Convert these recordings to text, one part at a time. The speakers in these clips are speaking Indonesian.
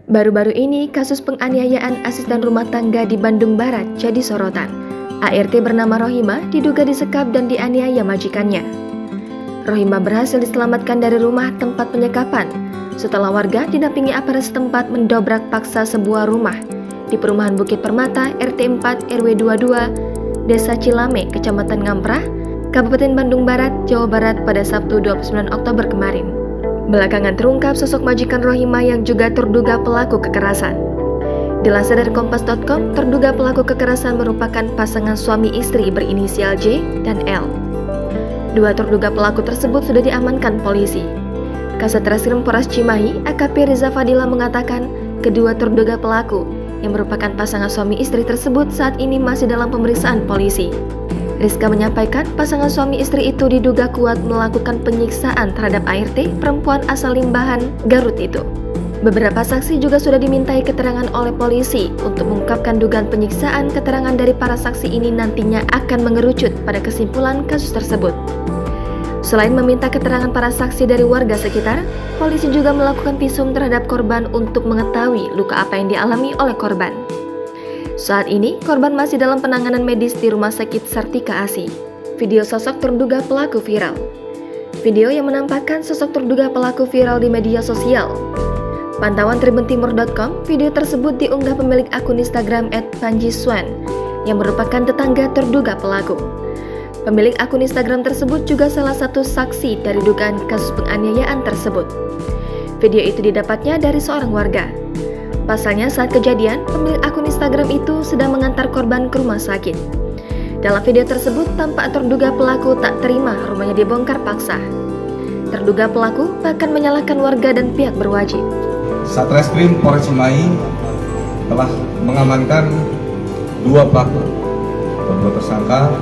Baru-baru ini, kasus penganiayaan asisten rumah tangga di Bandung Barat jadi sorotan. ART bernama Rohimah diduga disekap dan dianiaya majikannya. Rohimah berhasil diselamatkan dari rumah tempat penyekapan setelah warga didampingi aparat setempat mendobrak paksa sebuah rumah di Perumahan Bukit Permata RT 4 RW 22 Desa Cilame, Kecamatan Ngamprah, Kabupaten Bandung Barat, Jawa Barat pada Sabtu 29 Oktober kemarin. Belakangan terungkap sosok majikan Rohimah yang juga terduga pelaku kekerasan. Dilansir dari Kompas.com, terduga pelaku kekerasan merupakan pasangan suami istri berinisial J dan L. Dua terduga pelaku tersebut sudah diamankan polisi. Kasat Reskrim Polres Cimahi, AKP Riza Fadila mengatakan kedua terduga pelaku yang merupakan pasangan suami istri tersebut saat ini masih dalam pemeriksaan polisi. Rizka menyampaikan pasangan suami istri itu diduga kuat melakukan penyiksaan terhadap ART perempuan asal Limbahan, Garut itu. Beberapa saksi juga sudah dimintai keterangan oleh polisi untuk mengungkapkan dugaan penyiksaan. Keterangan dari para saksi ini nantinya akan mengerucut pada kesimpulan kasus tersebut. Selain meminta keterangan para saksi dari warga sekitar, polisi juga melakukan visum terhadap korban untuk mengetahui luka apa yang dialami oleh korban. Saat ini, korban masih dalam penanganan medis di Rumah Sakit Sartika ASI. Video sosok terduga pelaku viral. Video yang menampakkan sosok terduga pelaku viral di media sosial. Pantauan tribuntimur.com, video tersebut diunggah pemilik akun Instagram @panjiswan yang merupakan tetangga terduga pelaku. Pemilik akun Instagram tersebut juga salah satu saksi dari dugaan kasus penganiayaan tersebut. Video itu didapatnya dari seorang warga. Pasalnya saat kejadian, pemilik akun Instagram itu sedang mengantar korban ke rumah sakit. Dalam video tersebut, tampak terduga pelaku tak terima rumahnya dibongkar paksa. Terduga pelaku bahkan menyalahkan warga dan pihak berwajib. Satreskrim Polres Cimahi telah mengamankan dua pelaku, dua tersangka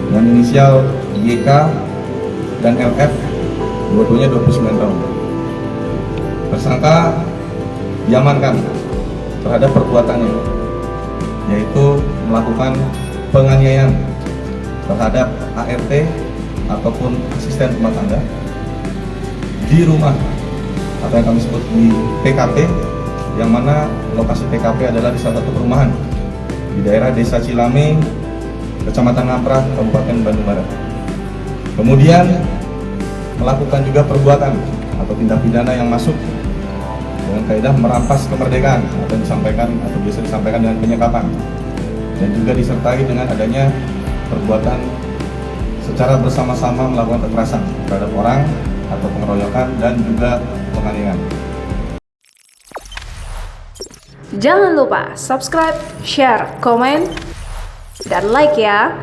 dengan inisial YK dan LF, dua-duanya 29 tahun. Tersangka diamankan terhadap perbuatannya, yaitu melakukan penganiayaan terhadap ART ataupun asisten rumah tangga di rumah atau yang kami sebut di TKP, yang mana lokasi TKP adalah di salah satu perumahan di daerah Desa Cilame, Kecamatan Ngamprah, Kabupaten Bandung Barat. Kemudian melakukan juga perbuatan atau tindak pidana yang masuk dengan kaidah merampas kemerdekaan atau disampaikan atau biasa disampaikan dengan penyekapan, dan juga disertai dengan adanya perbuatan secara bersama-sama melakukan kekerasan terhadap orang atau pengeroyokan dan juga penganiayaan. Jangan lupa subscribe, share, komen, dan like ya.